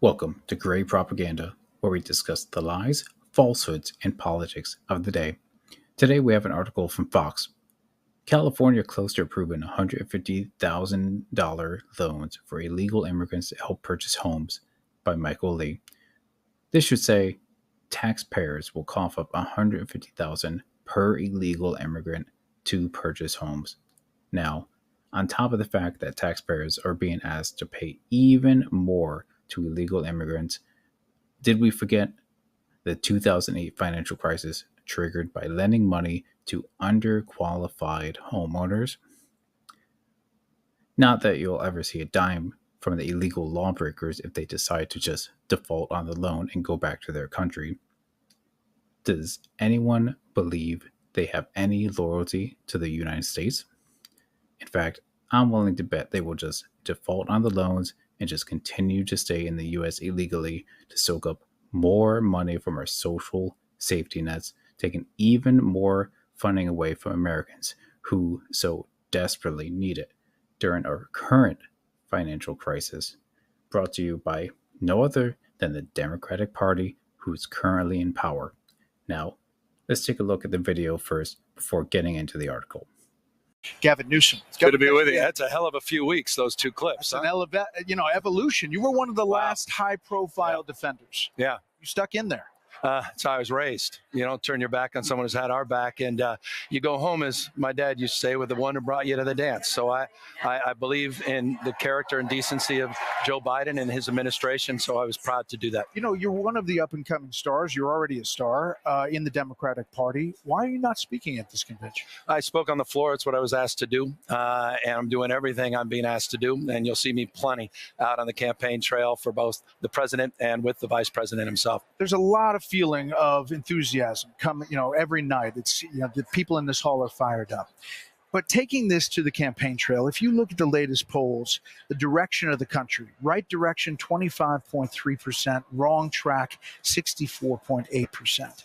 Welcome to Gray Propaganda, where we discuss the lies, falsehoods, and politics of the day. Today we have an article from Fox. California close to approving $150,000 loans for illegal immigrants to help purchase homes by Michael Lee. This should say taxpayers will cough up $150,000 per illegal immigrant to purchase homes. Now, on top of the fact that taxpayers are being asked to pay even more to illegal immigrants, did we forget the 2008 financial crisis triggered by lending money to underqualified homeowners? Not that you'll ever see a dime from the illegal lawbreakers if they decide to just default on the loan and go back to their country. Does anyone believe they have any loyalty to the United States? In fact, I'm willing to bet they will just default on the loans and just continue to stay in the US illegally to soak up more money from our social safety nets, taking even more funding away from Americans who so desperately need it during our current financial crisis. Brought to you by no other than the Democratic Party, who is currently in power. Now, let's take a look at the video first before getting into the article. Gavin Newsom. It's good to be with you. That's a hell of a few weeks, those two clips. That's an evolution. You were one of the last high-profile defenders. Yeah. You stuck in there. That's how I was raised. You don't turn your back on someone who's had our back. And you go home, as my dad used to say, with the one who brought you to the dance. So I believe in the character and decency of Joe Biden and his administration. So I was proud to do that. You know, you're one of the up-and-coming stars. You're already a star in the Democratic Party. Why are you not speaking at this convention? I spoke on the floor. It's what I was asked to do. And I'm doing everything I'm being asked to do. And you'll see me plenty out on the campaign trail for both the president and with the vice president himself. There's a lot of feeling of enthusiasm coming, every night. It's, the people in this hall are fired up. But taking this to the campaign trail, if you look at the latest polls, the direction of the country, right direction, 25.3%, wrong track, 64.8%.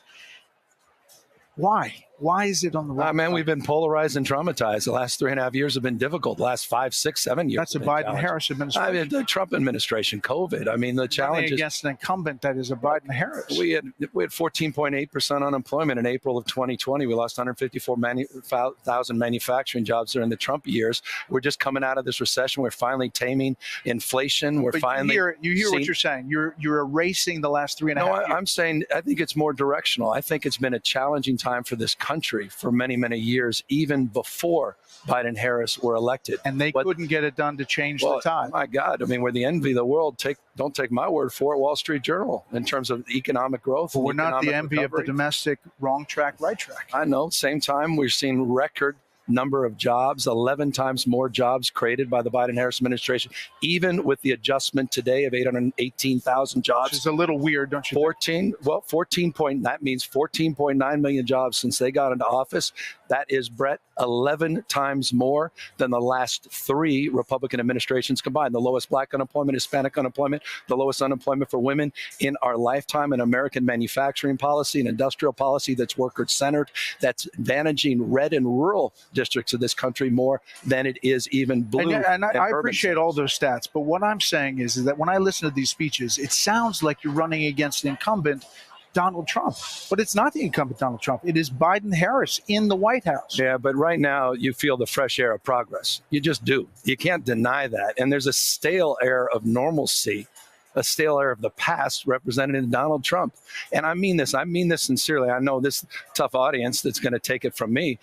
Why? Why is it on the wrong track? We've been polarized and traumatized. The last 3.5 years have been difficult. The last 5, 6, 7 years. That's a Biden-Harris administration. The Trump administration, COVID. The challenges against an incumbent that is a Biden-Harris. We had 14.8% unemployment in April of 2020. We lost 154,000 manufacturing jobs during the Trump years. We're just coming out of this recession. We're finally taming inflation. You hear what you're saying. You're erasing the last 3.5 years. I'm saying I think it's more directional. I think it's been a challenging time for this country for many, many years, even before Biden-Harris were elected. And they couldn't get it done to change the tide. My God, we're the envy of the world. Don't take my word for it, Wall Street Journal, in terms of economic growth. But we're not the envy of the domestic wrong track, right track. I know. Same time, we've seen record number of jobs, 11 times more jobs created by the Biden-Harris administration, even with the adjustment today of 818,000 jobs. Which is a little weird, don't you think? That means 14.9 million jobs since they got into office. That is, Brett, 11 times more than the last 3 Republican administrations combined. The lowest black unemployment, Hispanic unemployment, the lowest unemployment for women in our lifetime, an American manufacturing policy, an industrial policy that's worker-centered, that's advantaging red and rural districts of this country more than it is even blue. And I appreciate all those stats, but what I'm saying is that when I listen to these speeches, it sounds like you're running against the incumbent Donald Trump. But it's not the incumbent Donald Trump. It is Biden-Harris in the White House. Yeah, but right now you feel the fresh air of progress. You just do. You can't deny that. And there's a stale air of normalcy, a stale air of the past represented in Donald Trump. And I mean this sincerely. I know this tough audience that's going to take it from me.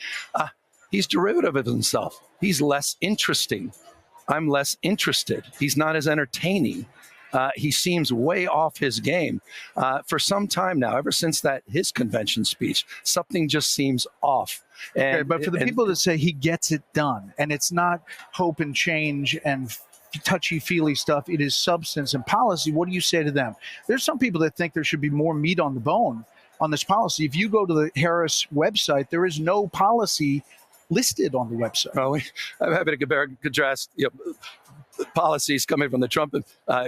He's derivative of himself. He's less interesting. I'm less interested. He's not as entertaining. He seems way off his game for some time now. Ever since his convention speech, something just seems off. But for the people that say he gets it done, and it's not hope and change and touchy-feely stuff, it is substance and policy, what do you say to them? There's some people that think there should be more meat on the bone on this policy. If you go to the Harris website, there is no policy listed on the website. Well, I'm happy to compare and contrast policies coming from the Trump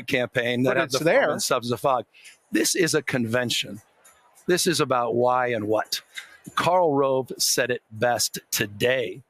campaign that have the subs of fog. This is a convention. This is about why and what. Karl Rove said it best today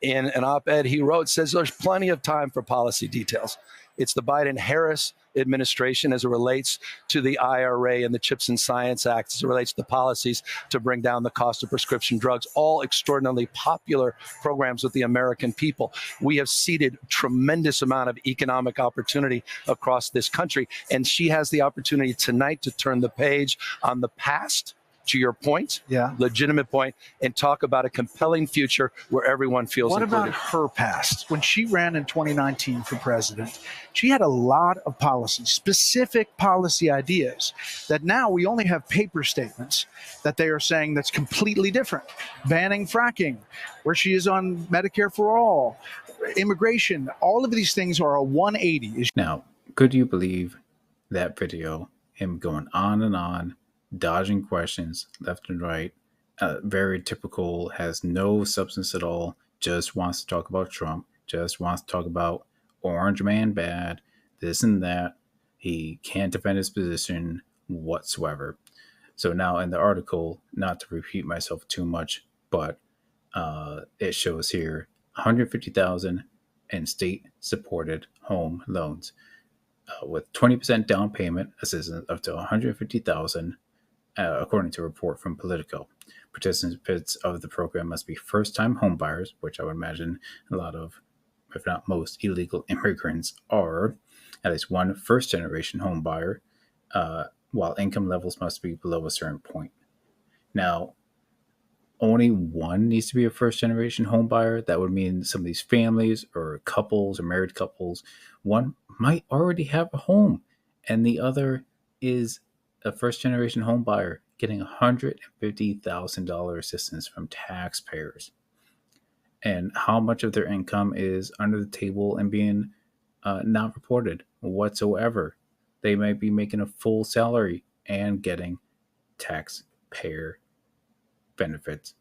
in an op-ed he wrote. Says there's plenty of time for policy details. It's the Biden-Harris administration as it relates to the IRA and the Chips and Science Act, as it relates to the policies to bring down the cost of prescription drugs, all extraordinarily popular programs with the American people. We have seeded tremendous amount of economic opportunity across this country, and she has the opportunity tonight to turn the page on the past, to your point, legitimate point, and talk about a compelling future where everyone feels included. What about her past? When she ran in 2019 for president, she had a lot of policy, specific policy ideas that now we only have paper statements that they are saying that's completely different. Banning fracking, where she is on Medicare for all, immigration, all of these things are a 180. Now, could you believe that video, him going on and on, dodging questions left and right, very typical, has no substance at all, just wants to talk about Trump, just wants to talk about Orange Man bad, this and that. He can't defend his position whatsoever. So now in the article, not to repeat myself too much, but it shows here 150,000 in state-supported home loans with 20% down payment assistance up to 150,000. According to a report from Politico. Participants of the program must be first-time homebuyers, which I would imagine a lot of, if not most, illegal immigrants are. At least one first-generation homebuyer, while income levels must be below a certain point. Now, only one needs to be a first-generation homebuyer. That would mean some of these families or couples or married couples, one might already have a home, and the other is a first-generation home buyer getting $150,000 assistance from taxpayers. And how much of their income is under the table and being not reported whatsoever? They might be making a full salary and getting taxpayer benefits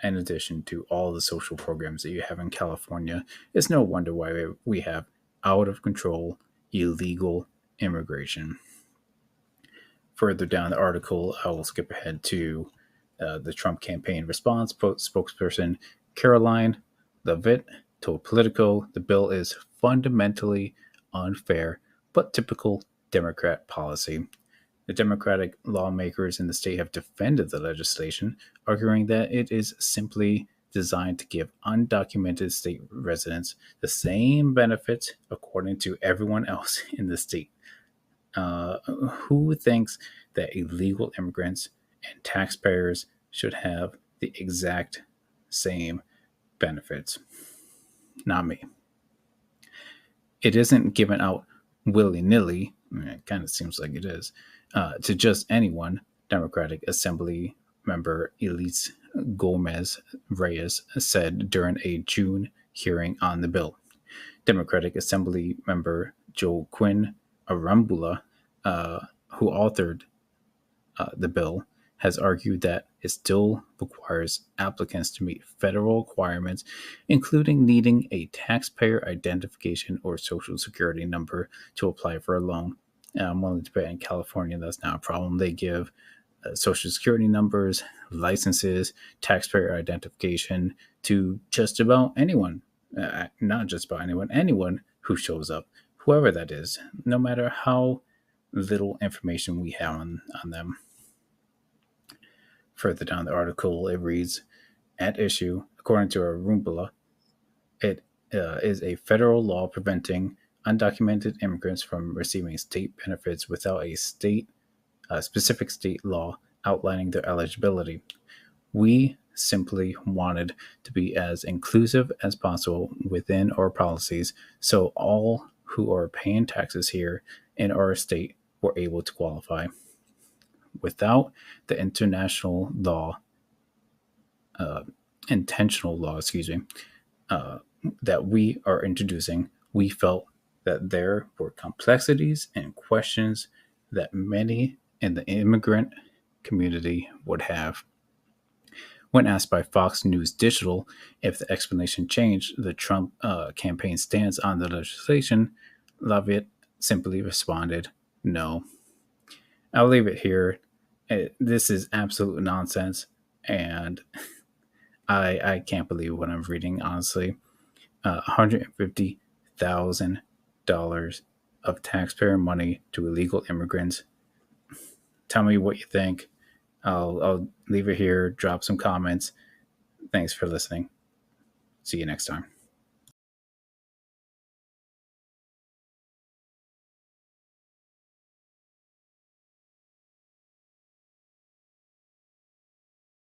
in addition to all the social programs that you have in California. It's no wonder why we have out-of-control illegal immigration. Further down the article, I will skip ahead to the Trump campaign response. Spokesperson Caroline Leavitt told Politico the bill is fundamentally unfair, but typical Democrat policy. The Democratic lawmakers in the state have defended the legislation, arguing that it is simply designed to give undocumented state residents the same benefits according to everyone else in the state. Who thinks that illegal immigrants and taxpayers should have the exact same benefits? Not me. It isn't given out willy-nilly, it kind of seems like it is, to just anyone, Democratic Assembly member Elise Gomez Reyes said during a June hearing on the bill. Democratic Assembly member Joaquin Arambula, who authored the bill, has argued that it still requires applicants to meet federal requirements, including needing a taxpayer identification or social security number to apply for a loan. I'm willing to bet in California that's not a problem. They give social security numbers, licenses, taxpayer identification to just about anyone. Not just about anyone who shows up, whoever that is, no matter how little information we have on them. Further down the article, it reads, at issue, according to Arambula, it is a federal law preventing undocumented immigrants from receiving state benefits without a specific state law outlining their eligibility. We simply wanted to be as inclusive as possible within our policies, so all who are paying taxes here in our state were able to qualify. Without the intentional law that we are introducing, we felt that there were complexities and questions that many in the immigrant community would have. When asked by Fox News Digital if the explanation changed the Trump campaign stance on the legislation, Leavitt simply responded, no. I'll leave it here. This is absolute nonsense, and I can't believe what I'm reading, honestly. $150,000 dollars of taxpayer money to illegal immigrants. Tell me what you think. I'll leave it here, drop some comments. Thanks for listening. See you next time.